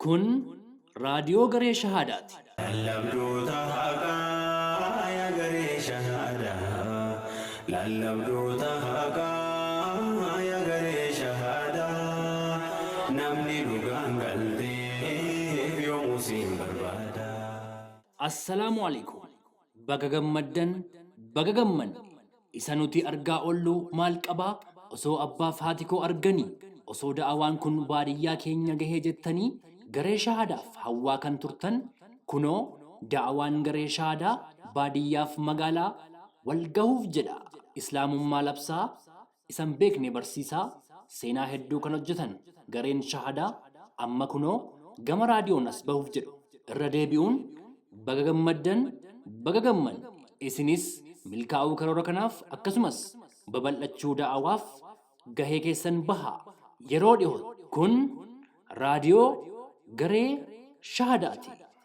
Kun raadiyoo garee shahaadaati. Lallabdoota haqaa yaa garee shahaadaa. Lallabdoota haqaa yaa garee shahaadaa. Namni dhugaan galteef yoomuu siin barbaada. Assalaamu alaikum. Baga gammaddan, baga gammanne. Isa nuti argaa oollu maal qabaa? Osoo abbaaf haati koo arganii, osoo da'awaan kun baadiyyaa keenya gahee jettanii garee shahaadaaf hawwaa kan turtan, kunoo da'awaan garee shahaadaa baadiyyaaf magaalaa wal gahuuf jedha. Islaamummaa labsaa, isan beekne barsiisaa, seenaa hedduu kan hojjetan gareen shahaadaa amma kunoo gama raadiyoon as bahuuf jedhu. Irra deebi'uun baga gammaddan, baga gammanne. Isinis milkaa'uu karoora kanaaf akkasumas babal'achuu da'awaaf gahee keessan bahaa. Yeroo dhiyoo kun raadiyoo garee shahaadaati.